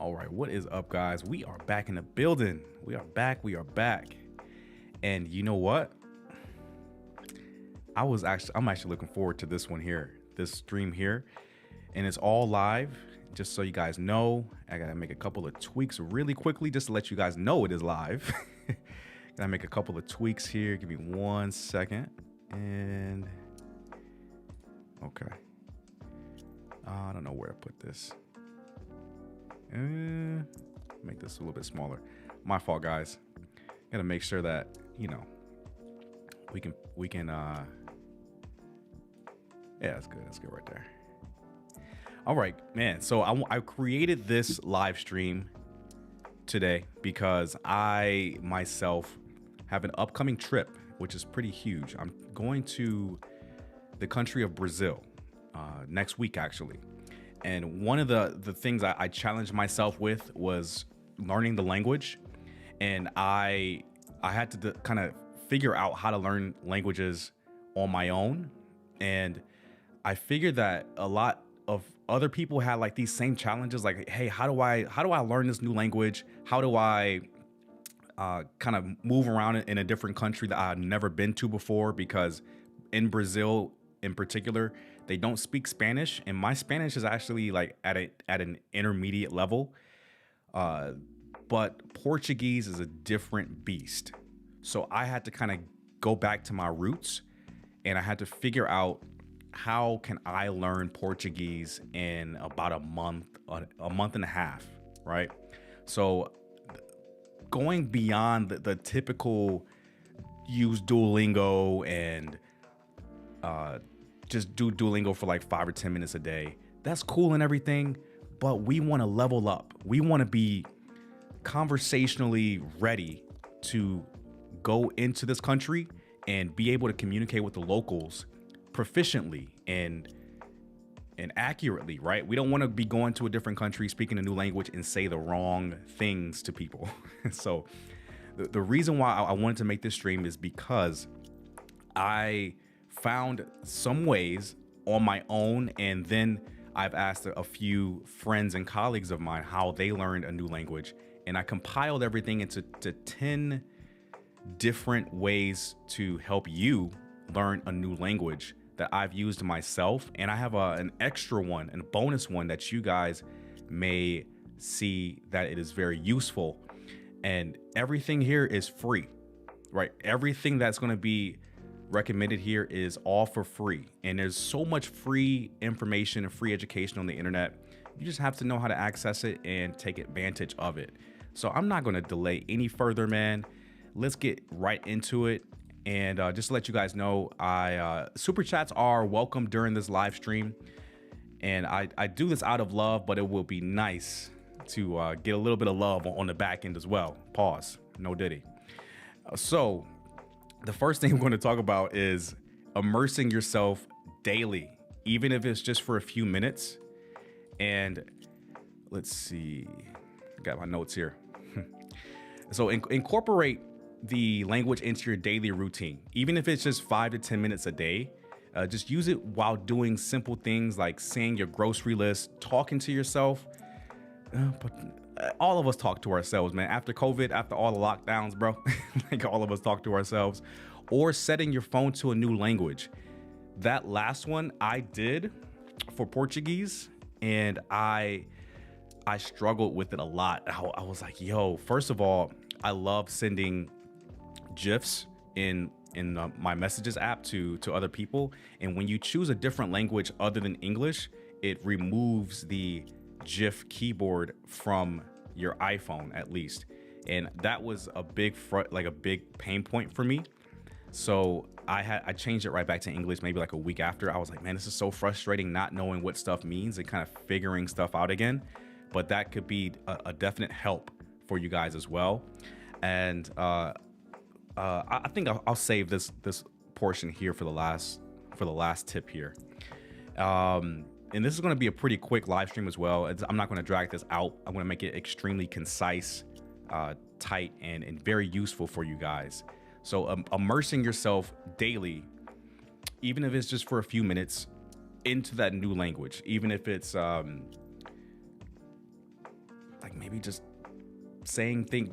All right, what is up, guys? We are back in the building. We are back. And you know what? I'm actually looking forward to this one here, this stream here. And it's all live. Just so you guys know, I gotta make a couple of tweaks really quickly just to let you guys know it is live. Gotta make a couple of tweaks here. Give me 1 second. And okay. I don't know where to put this. Make this a little bit smaller. My fault, guys. Gotta make sure that, you know, we can yeah, that's good. That's good right there. All right, man. So I created this live stream today because I myself have an upcoming trip, which is pretty huge. I'm going to the country of Brazil next week, actually. And one of the things I challenged myself with was learning the language. And I had to kind of figure out how to learn languages on my own. And I figured that a lot of other people had like these same challenges, like, hey, how do I learn this new language? How do I kind of move around in a different country that I've never been to before? Because in Brazil in particular, they don't speak Spanish, and my Spanish is actually like at an intermediate level. But Portuguese is a different beast. So I had to kind of go back to my roots, and I had to figure out how can I learn Portuguese in about a month and a half, right? So going beyond the typical use Duolingo and just do Duolingo for like 5 or 10 minutes a day. That's cool and everything, but we want to level up. We want to be conversationally ready to go into this country and be able to communicate with the locals proficiently and accurately, right? We don't want to be going to a different country, speaking a new language, and say the wrong things to people. So the reason why I wanted to make this stream is because I found some ways on my own, and then I've asked a few friends and colleagues of mine how they learned a new language, and I compiled everything into 10 different ways to help you learn a new language that I've used myself. And I have an extra one and a bonus one that you guys may see that it is very useful. And everything here is free, right? Everything that's going to be recommended here is all for free. And there's so much free information and free education on the internet. You just have to know how to access it and take advantage of it. So I'm not going to delay any further, man. Let's get right into it. And just to let you guys know, super chats are welcome during this live stream. And I do this out of love, but it will be nice to get a little bit of love on the back end as well. Pause. No diddy. So the first thing I'm going to talk about is immersing yourself daily, even if it's just for a few minutes. And let's see, got my notes here. So incorporate the language into your daily routine, even if it's just 5 to 10 minutes a day. Just use it while doing simple things like saying your grocery list, talking to yourself. But all of us talk to ourselves, man. After COVID, after all the lockdowns, bro, like all of us talk to ourselves. Or setting your phone to a new language. That last one I did for Portuguese, and I struggled with it a lot. I was like, yo, first of all, I love sending GIFs in my messages app to other people. And when you choose a different language other than English, it removes the GIF keyboard from your iPhone, at least. And that was a big big pain point for me. So I changed it right back to English maybe like a week after. I was like, man, this is so frustrating not knowing what stuff means and kind of figuring stuff out again. But that could be a definite help for you guys as well. And I think I'll save this portion here for the last tip here. And this is going to be a pretty quick live stream as well. I'm not going to drag this out. I'm going to make it extremely concise, tight, and very useful for you guys. So immersing yourself daily, even if it's just for a few minutes, into that new language, even if it's like like maybe just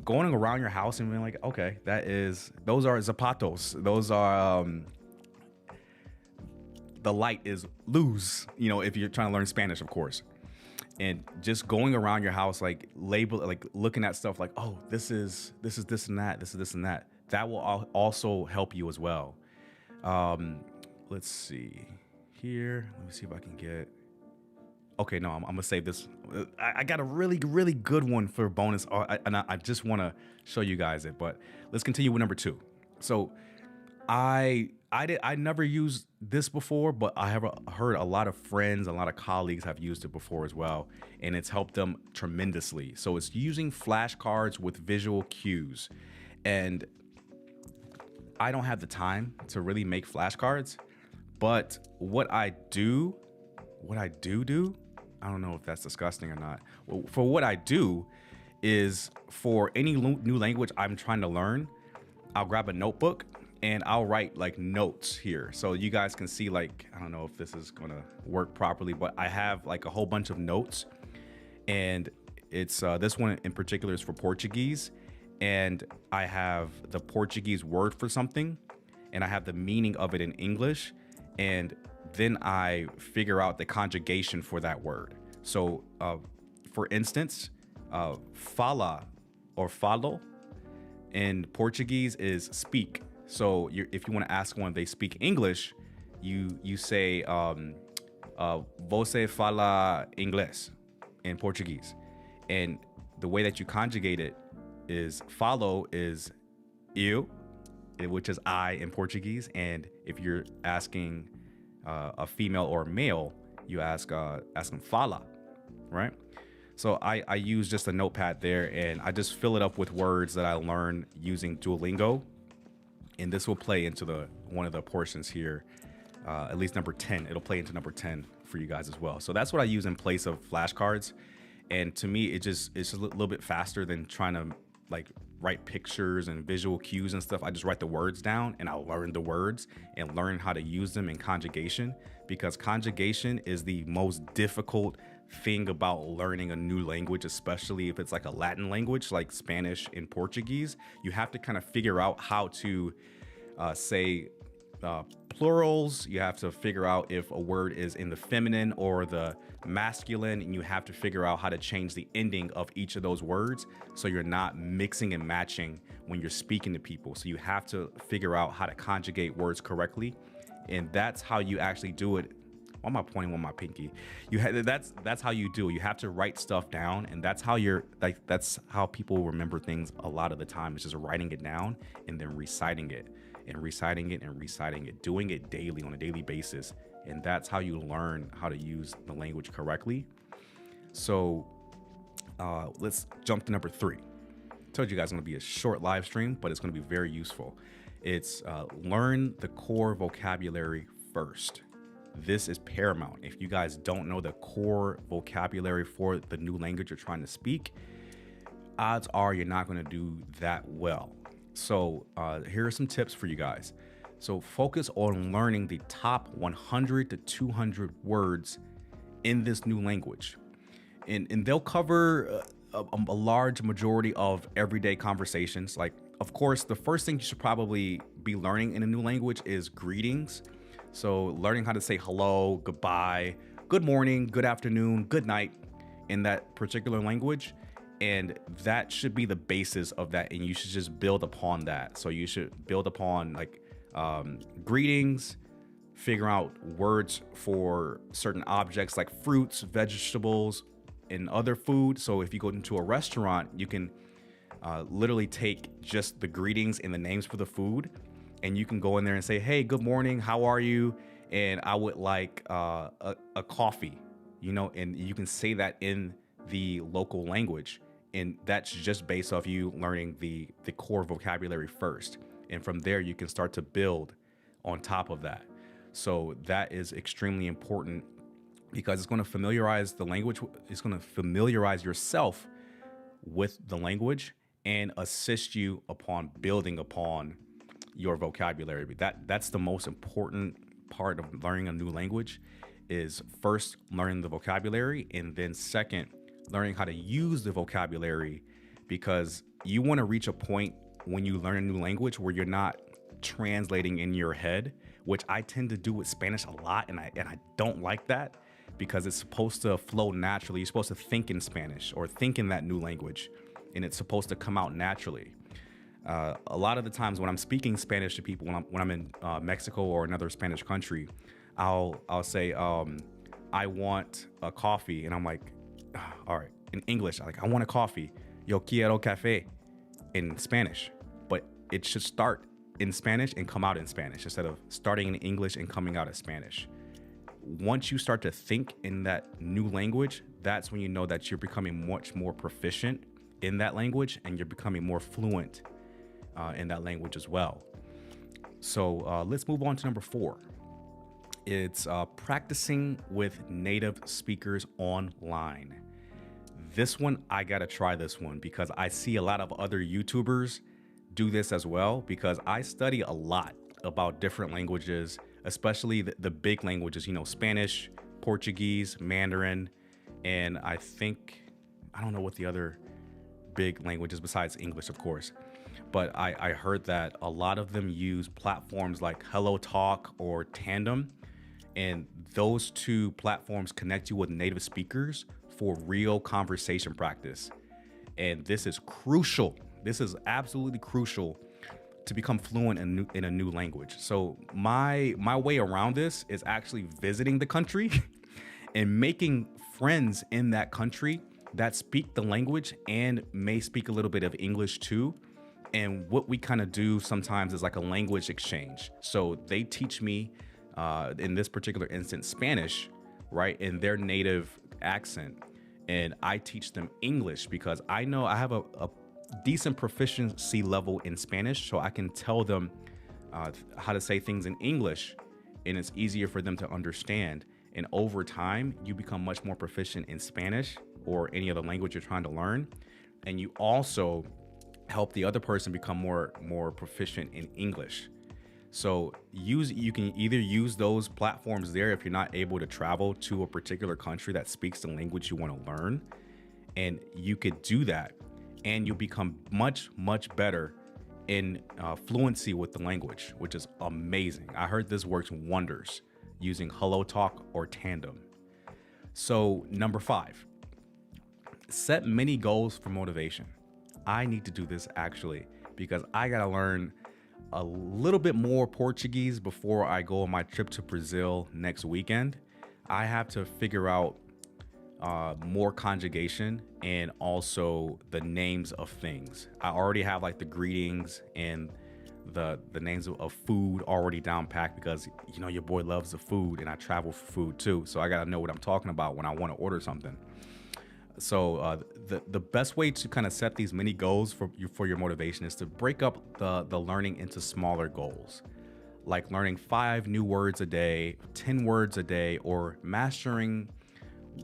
going around your house and being like, okay, those are zapatos. Those are, the light is luz, if you're trying to learn Spanish, of course. And just going around your house, like looking at stuff like, oh, this is this and that, this is this and that. That will also help you as well. Let's see here. Let me see if I can get. Okay, no, I'm gonna save this. I got a really, really good one for bonus, and I just want to show you guys it. But let's continue with number 2. So I never used this before, but I have heard a lot of friends, a lot of colleagues have used it before as well, and it's helped them tremendously. So it's using flashcards with visual cues, and I don't have the time to really make flashcards, but what I do, I don't know if that's disgusting or not. Well, for what I do is for any new language I'm trying to learn, I'll grab a notebook and I'll write like notes here. So you guys can see, like, I don't know if this is gonna work properly, but I have like a whole bunch of notes, and it's this one in particular is for Portuguese, and I have the Portuguese word for something, and I have the meaning of it in English, and then I figure out the conjugation for that word. So for instance, fala or falo in Portuguese is speak. So if you want to ask one if they speak English, you say você fala inglês in Portuguese. And the way that you conjugate it is falo is eu, which is I in Portuguese. And if you're asking a female or a male, you ask them fala, right? So I use just a notepad there, and I just fill it up with words that I learned using Duolingo. And this will play into one of the portions here, at least number 10. It'll play into number 10 for you guys as well. So that's what I use in place of flashcards. And to me, it's just a little bit faster than trying to like write pictures and visual cues and stuff. I just write the words down and I'll learn the words and learn how to use them in conjugation, because conjugation is the most difficult thing about learning a new language, especially if it's like a Latin language like Spanish and Portuguese. You have to kind of figure out how to say plurals. You have to figure out if a word is in the feminine or the masculine, and you have to figure out how to change the ending of each of those words so you're not mixing and matching when you're speaking to people. So you have to figure out how to conjugate words correctly, and that's how you actually do it. Why am I pointing with my pinky? That's how you do it. You have to write stuff down, and that's how people remember things a lot of the time. It's just writing it down and then reciting it and reciting it and reciting it, doing it daily on a daily basis. And that's how you learn how to use the language correctly. So let's jump to number 3. I told you guys it's going to be a short live stream, but it's going to be very useful. It's learn the core vocabulary first. This is paramount. If you guys don't know the core vocabulary for the new language you're trying to speak, odds are you're not going to do that well. So here are some tips for you guys. So focus on learning the top 100 to 200 words in this new language. And they'll cover a large majority of everyday conversations. Like, of course, the first thing you should probably be learning in a new language is greetings. So learning how to say hello, goodbye, good morning, good afternoon, good night in that particular language. And that should be the basis of that. And you should just build upon that. So you should build upon like greetings, figure out words for certain objects like fruits, vegetables, and other food. So if you go into a restaurant, you can literally take just the greetings and the names for the food, and you can go in there and say, hey, good morning, how are you? And I would like a coffee, and you can say that in the local language. And that's just based off you learning the core vocabulary first. And from there, you can start to build on top of that. So that is extremely important, because it's going to familiarize the language. It's going to familiarize yourself with the language and assist you upon building upon your vocabulary. That's the most important part of learning a new language, is first learning the vocabulary, and then second, learning how to use the vocabulary, because you want to reach a point when you learn a new language where you're not translating in your head, which I tend to do with Spanish a lot, and I don't like that, because it's supposed to flow naturally. You're supposed to think in Spanish or think in that new language, and it's supposed to come out naturally. A lot of the times when I'm speaking Spanish to people, when I'm in Mexico or another Spanish country, I'll say, I want a coffee, and I'm like, all right, in English, I want a coffee, yo quiero café, in Spanish, but it should start in Spanish and come out in Spanish instead of starting in English and coming out as Spanish. Once you start to think in that new language, that's when you know that you're becoming much more proficient in that language, and you're becoming more fluent in that language as well. So let's move on to number 4. It's practicing with native speakers online. This one, I gotta try this one, because I see a lot of other YouTubers do this as well, because I study a lot about different languages, especially the big languages, Spanish, Portuguese, Mandarin, and I don't know what the other big languages besides English, of course. But I heard that a lot of them use platforms like Hello Talk or Tandem, and those two platforms connect you with native speakers for real conversation practice. And this is crucial. This is absolutely crucial to become fluent in a new language. So my way around this is actually visiting the country and making friends in that country that speak the language and may speak a little bit of English too. And what we kind of do sometimes is like a language exchange. So they teach me, in this particular instance, Spanish, right, in their native accent. And I teach them English, because I know I have a decent proficiency level in Spanish, so I can tell them how to say things in English, and it's easier for them to understand. And over time, you become much more proficient in Spanish or any other language you're trying to learn. And you also help the other person become more proficient in English. So you can either use those platforms there if you're not able to travel to a particular country that speaks the language you want to learn, and you could do that, and you'll become much better in fluency with the language, which is amazing. I heard this works wonders using Hello Talk or Tandem. So number 5, set mini goals for motivation. I need to do this actually, because I gotta learn a little bit more Portuguese before I go on my trip to Brazil next weekend. I have to figure out more conjugation and also the names of things. I already have like the greetings and the names of food already down packed, because your boy loves the food and I travel for food too. So I gotta know what I'm talking about when I want to order something. So the best way to kind of set these mini goals for your motivation is to break up the learning into smaller goals, like learning 5 new words a day, 10 words a day, or mastering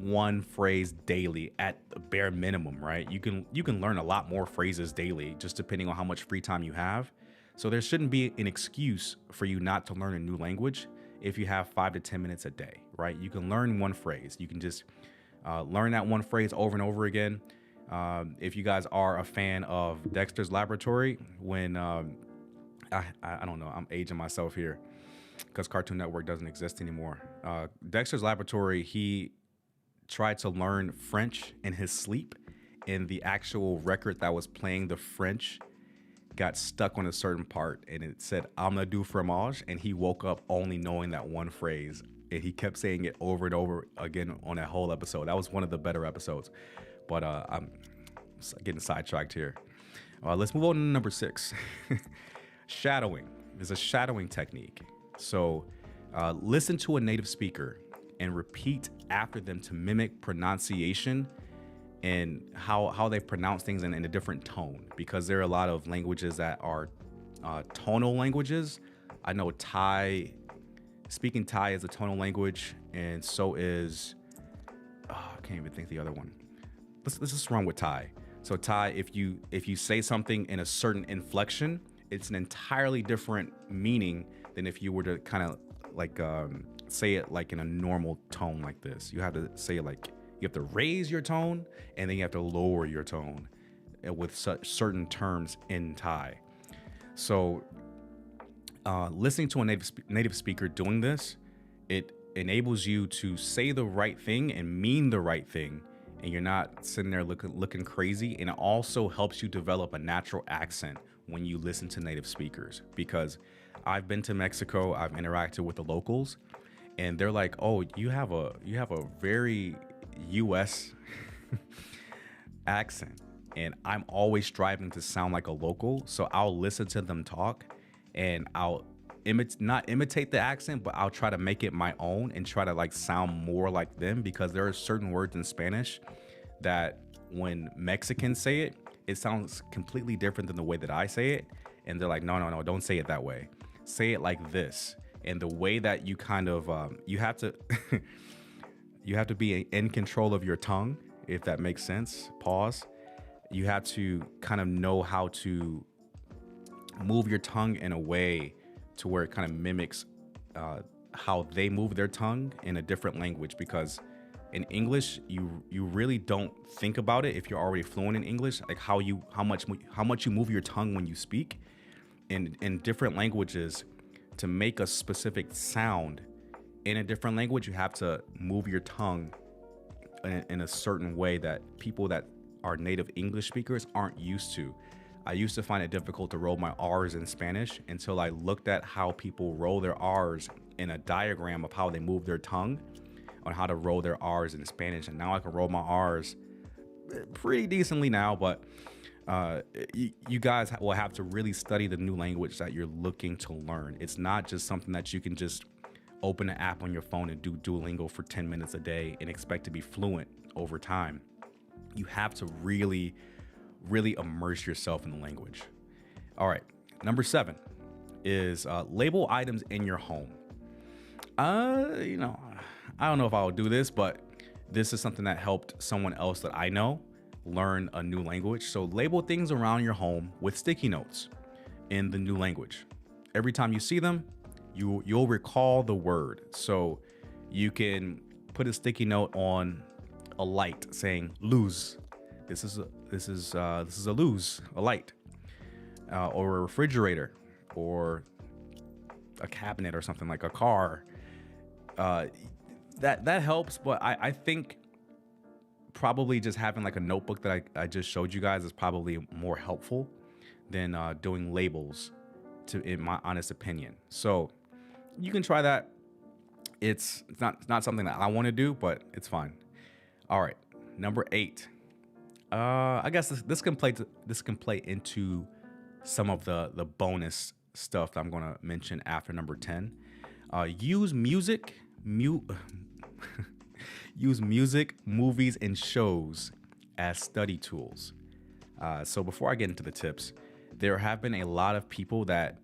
one phrase daily at the bare minimum, right? You can learn a lot more phrases daily, just depending on how much free time you have. So there shouldn't be an excuse for you not to learn a new language if you have 5 to 10 minutes a day, right? You can learn one phrase. You can just learn that one phrase over and over again. If you guys are a fan of Dexter's Laboratory, when I don't know, I'm aging myself here because Cartoon Network doesn't exist anymore. Dexter's Laboratory, he tried to learn French in his sleep, and the actual record that was playing the French got stuck on a certain part, and it said "I'm du fromage," and he woke up only knowing that one phrase, and he kept saying it over and over again on that whole episode. That was one of the better episodes, but I'm getting sidetracked here. Let's move on to number 6. Shadowing. There's a shadowing technique. So listen to a native speaker and repeat after them to mimic pronunciation and how they pronounce things in a different tone, because there are a lot of languages that are tonal languages. I know speaking Thai is a tonal language, and so is, I can't even think the other one. Let's just run with Thai. So Thai, if you say something in a certain inflection, it's an entirely different meaning than if you were to kind of like say it like in a normal tone like this. You have to You have to raise your tone, and then you have to lower your tone with certain terms in Thai. So listening to a native speaker doing this, it enables you to say the right thing and mean the right thing, and you're not sitting there looking crazy. And it also helps you develop a natural accent when you listen to native speakers, because I've been to Mexico, I've interacted with the locals, and they're like, "Oh, you have a very US accent." And I'm always striving to sound like a local, so I'll listen to them talk, and I'll not imitate the accent, but I'll try to make it my own and try to like sound more like them, because there are certain words in Spanish that when Mexicans say it, it sounds completely different than the way that I say it. And they're like, no, don't say it that way. Say it like this. And the way that you kind of, you have to, you have to be in control of your tongue, if that makes sense. Pause. You have to kind of know how to move your tongue in a way to where it kind of mimics how they move their tongue in a different language, because in English you really don't think about it if you're already fluent in English, like how much you move your tongue when you speak. In different languages, to make a specific sound in a different language, you have to move your tongue in a certain way that people that are native English speakers aren't used to. I used to find it difficult to roll my R's in Spanish until I looked at how people roll their R's in a diagram of how they move their tongue on how to roll their R's in Spanish. And now I can roll my R's pretty decently now, but you guys will have to really study the new language that you're looking to learn. It's not just something that you can just open an app on your phone and do Duolingo for 10 minutes a day and expect to be fluent over time. You have to really immerse yourself in the language. All right, number 7 is label items in your home. I don't know if I'll do this, but this is something that helped someone else that I know learn a new language. So label things around your home with sticky notes in the new language. Every time you see them, you'll recall the word. So you can put a sticky note on a light saying luz. This is a luz, a light, or a refrigerator, or a cabinet, or something like a car. That helps, but I think probably just having like a notebook that I just showed you guys is probably more helpful than doing labels, in my honest opinion. So you can try that. It's not something that I want to do, but it's fine. All right, number 8. I guess this can play into some of the bonus stuff that I'm going to mention after number 10. Use music, movies, and shows as study tools. So before I get into the tips, there have been a lot of people that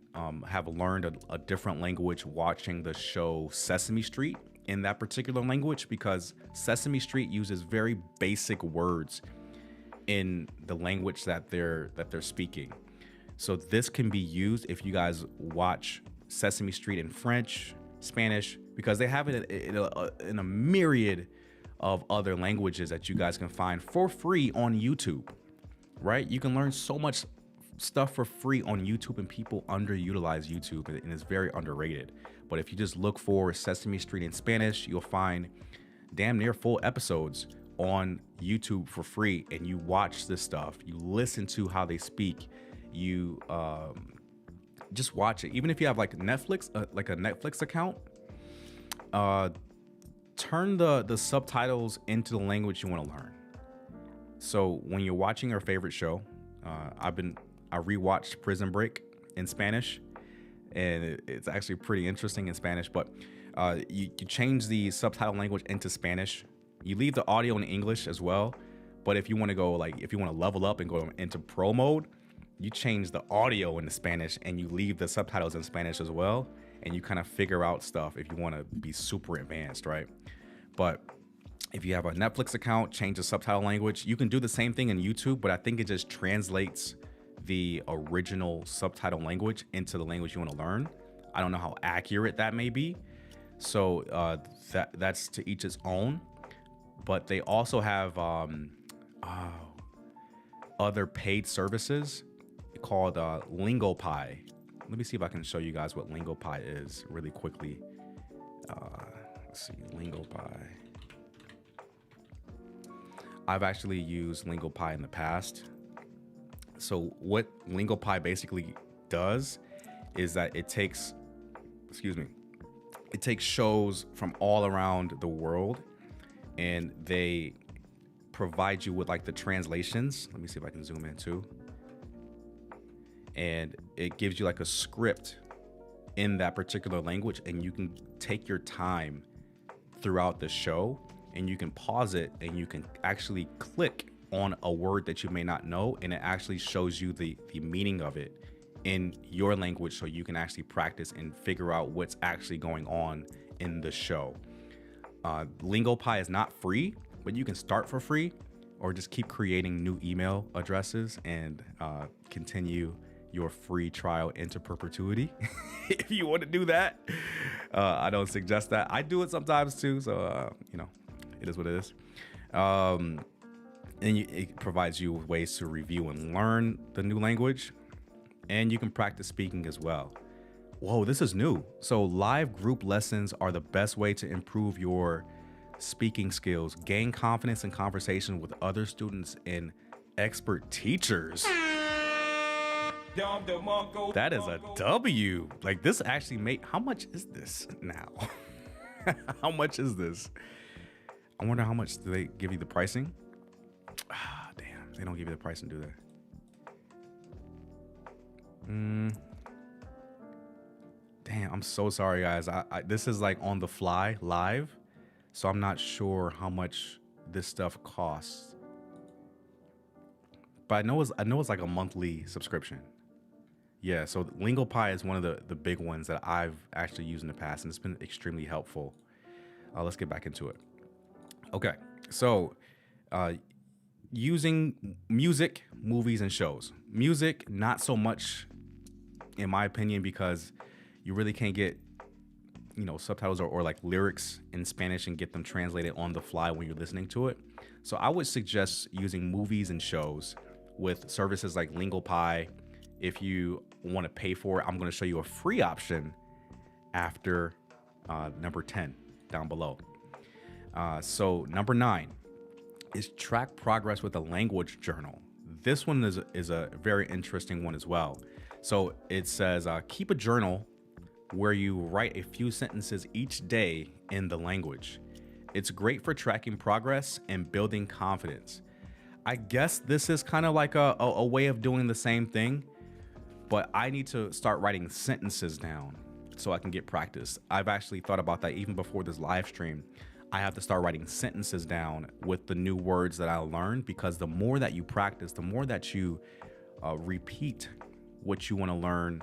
have learned a different language watching the show Sesame Street in that particular language, because Sesame Street uses very basic words in the language that they're speaking. So this can be used if you guys watch Sesame Street in French, Spanish, because they have it in a myriad of other languages that you guys can find for free on YouTube, right? You can learn so much stuff for free on YouTube, and people underutilize YouTube, and it's very underrated. But if you just look for Sesame Street in Spanish, you'll find damn near full episodes on YouTube for free, and you watch this stuff, you listen to how they speak, you just watch it. Even if you have like Netflix, like a Netflix account, turn the subtitles into the language you want to learn. So when you're watching your favorite show, I rewatched Prison Break in Spanish, and it's actually pretty interesting in Spanish, but you change the subtitle language into Spanish. You leave the audio in English as well, but if you want to level up and go into pro mode, you change the audio into Spanish and you leave the subtitles in Spanish as well, and you kind of figure out stuff if you want to be super advanced, right? But if you have a Netflix account, change the subtitle language. You can do the same thing in YouTube, but I think it just translates the original subtitle language into the language you want to learn. I don't know how accurate that may be, so that's to each its own. but they also have other paid services called LingoPai. Let me see if I can show you guys what LingoPai is really quickly. Let's see, LingoPai. I've actually used LingoPai in the past. So what LingoPai basically does is that it takes shows from all around the world, and they provide you with like the translations. Let me see if I can zoom in too. And it gives you like a script in that particular language, and you can take your time throughout the show, and you can pause it, and you can actually click on a word that you may not know, and it actually shows you the meaning of it in your language, so you can actually practice and figure out what's actually going on in the show. LingoPai is not free, but you can start for free, or just keep creating new email addresses and continue your free trial into perpetuity. If you want to do that, I don't suggest that. I do it sometimes too, so it is what it is. And it provides you with ways to review and learn the new language, and you can practice speaking as well. Whoa, this is new. So live group lessons are the best way to improve your speaking skills, gain confidence in conversation with other students and expert teachers. That is a W. Like, this actually made, how much is this now? How much is this? I wonder how much do they give you the pricing? Damn, they don't give you the pricing, do they? Damn, I'm so sorry, guys. I this is like on the fly live, so I'm not sure how much this stuff costs. But I know it's like a monthly subscription. Yeah, so LingoPai is one of the big ones that I've actually used in the past, and it's been extremely helpful. Let's get back into it. Okay, so using music, movies, and shows. Music, not so much, in my opinion, because you really can't get, subtitles or like lyrics in Spanish and get them translated on the fly when you're listening to it. So I would suggest using movies and shows with services like LingoPai. If you want to pay for it, I'm going to show you a free option after number 10 down below. So number 9 is track progress with a language journal. This one is a very interesting one as well. So it says keep a journal where you write a few sentences each day in the language. It's great for tracking progress and building confidence. I guess this is kind of like a way of doing the same thing, but I need to start writing sentences down so I can get practice. I've actually thought about that even before this live stream. I have to start writing sentences down with the new words that I learned, because the more that you practice, the more that you repeat what you want to learn,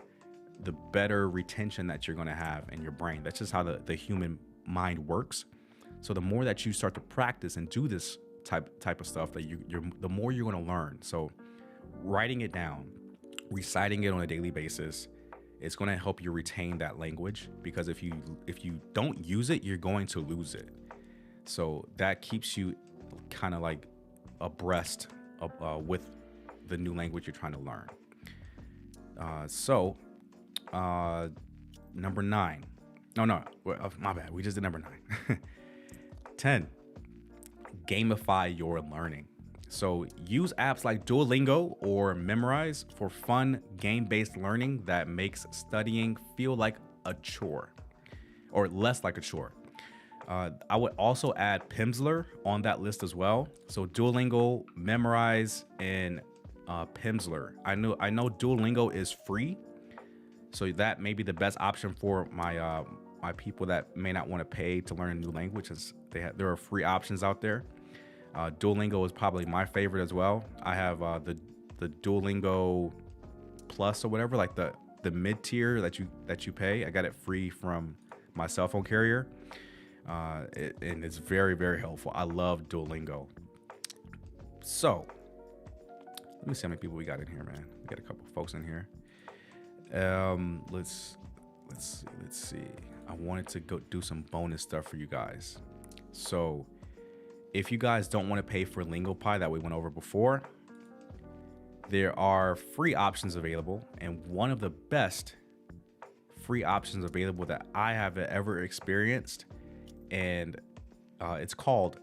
the better retention that you're going to have in your brain. That's just how the human mind works. So the more that you start to practice and do this type of stuff, that the more you're going to learn. So writing it down, reciting it on a daily basis, it's going to help you retain that language, because if you don't use it, you're going to lose it. So that keeps you kind of like abreast of, with the new language you're trying to learn. So number 9. No, my bad. We just did number 9. 10, gamify your learning. So use apps like Duolingo or Memrise for fun, game-based learning that makes studying feel like a chore, or less like a chore. I would also add Pimsleur on that list as well. So Duolingo, Memrise, and Pimsleur. I know Duolingo is free, so that may be the best option for my my people that may not want to pay to learn a new language. There are free options out there. Duolingo is probably my favorite as well. I have the Duolingo Plus or whatever, like the mid tier that you pay. I got it free from my cell phone carrier, and it's very, very helpful. I love Duolingo. So let me see how many people we got in here, man. We got a couple folks in here. Let's see. I wanted to go do some bonus stuff for you guys. So if you guys don't want to pay for LingoPai that we went over before, there are free options available, and one of the best free options available that I have ever experienced, and it's called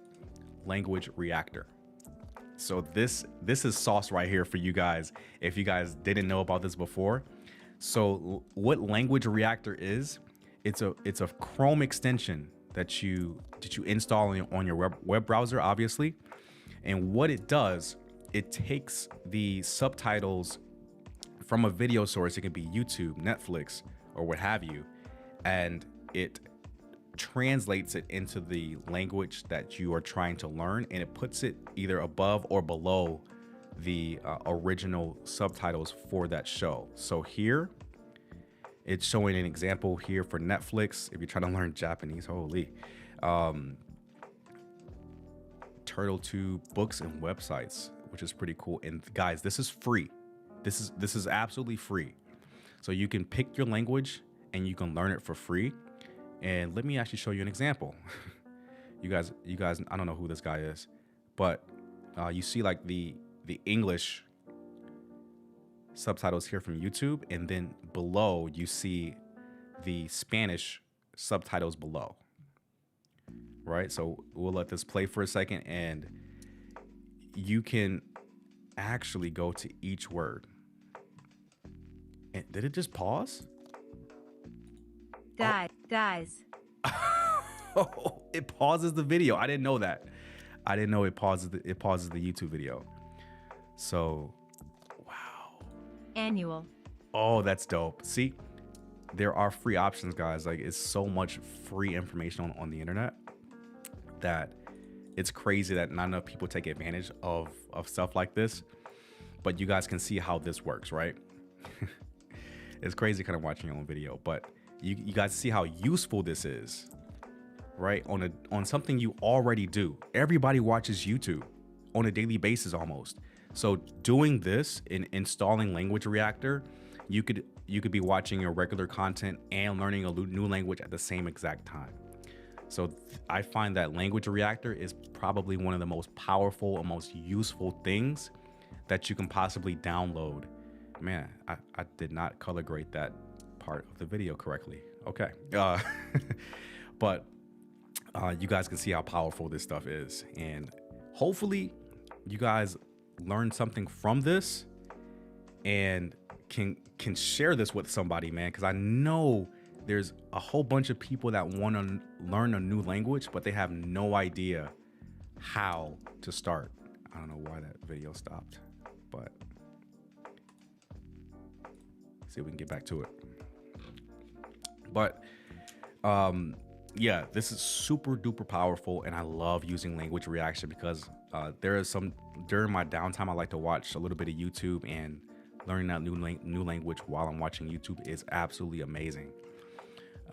Language Reactor. So this is sauce right here for you guys if you guys didn't know about this before. So what Language Reactor is, it's a Chrome extension that you install on your web browser, obviously. And what it does, it takes the subtitles from a video source. It can be YouTube, Netflix, or what have you, and it translates it into the language that you are trying to learn, and it puts it either above or below the original subtitles for that show. So here it's showing an example here for Netflix. If you're trying to learn Japanese, holy, TurtleTube books and websites, which is pretty cool. And guys, this is free. This is absolutely free. So you can pick your language and you can learn it for free. And let me actually show you an example. You guys, I don't know who this guy is, but you see like the English subtitles here from YouTube, and then below you see the Spanish subtitles below. Right? So we'll let this play for a second, and you can actually go to each word. And did it just pause? Dies. Oh, it pauses the video. I didn't know that. I didn't know it pauses the YouTube video. So, wow. Annual. Oh, that's dope. See, there are free options, guys. Like, it's so much free information on the internet that it's crazy that not enough people take advantage of stuff like this. But you guys can see how this works, right? It's crazy kind of watching your own video, but you guys see how useful this is, right? On something you already do. Everybody watches YouTube on a daily basis almost. So doing this in installing Language Reactor, you could be watching your regular content and learning a new language at the same exact time. So I find that Language Reactor is probably one of the most powerful and most useful things that you can possibly download. Man, I did not color grade that part of the video correctly. Okay. But you guys can see how powerful this stuff is. And hopefully you guys learn something from this and can share this with somebody, man. Because I know there's a whole bunch of people that want to learn a new language, but they have no idea how to start. I don't know why that video stopped, but see if we can get back to it. But yeah, this is super duper powerful, and I love using Language Reaction because there is some during my downtime I like to watch a little bit of YouTube, and learning that new language while I'm watching YouTube is absolutely amazing.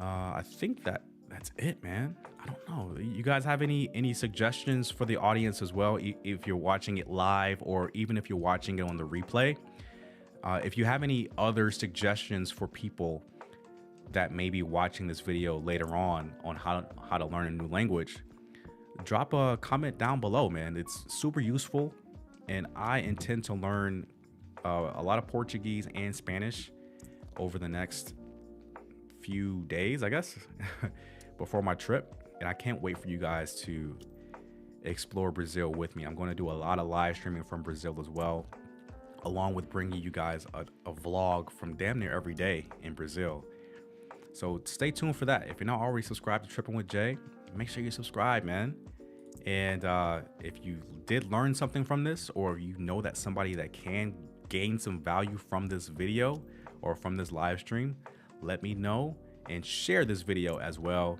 I think that's it, man. I don't know. You guys have any suggestions for the audience as well, if you're watching it live or even if you're watching it on the replay? If you have any other suggestions for people that may be watching this video later on how to learn a new language, drop a comment down below, man. It's super useful, and I intend to learn a lot of Portuguese and Spanish over the next few days, I guess, before my trip. And I can't wait for you guys to explore Brazil with me. I'm going to do a lot of live streaming from Brazil as well, along with bringing you guys a vlog from damn near every day in Brazil. So stay tuned for that. If you're not already subscribed to Trippin with Jay, make sure you subscribe, man. And if you did learn something from this, or you know that somebody that can gain some value from this video or from this live stream, let me know and share this video as well.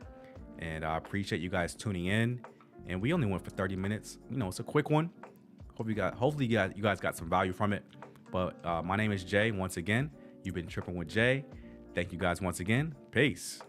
And I appreciate you guys tuning in. And we only went for 30 minutes. You know, it's a quick one. Hopefully you guys got some value from it. But my name is Jay. Once again, you've been Trippin with Jay. Thank you guys once again. Peace.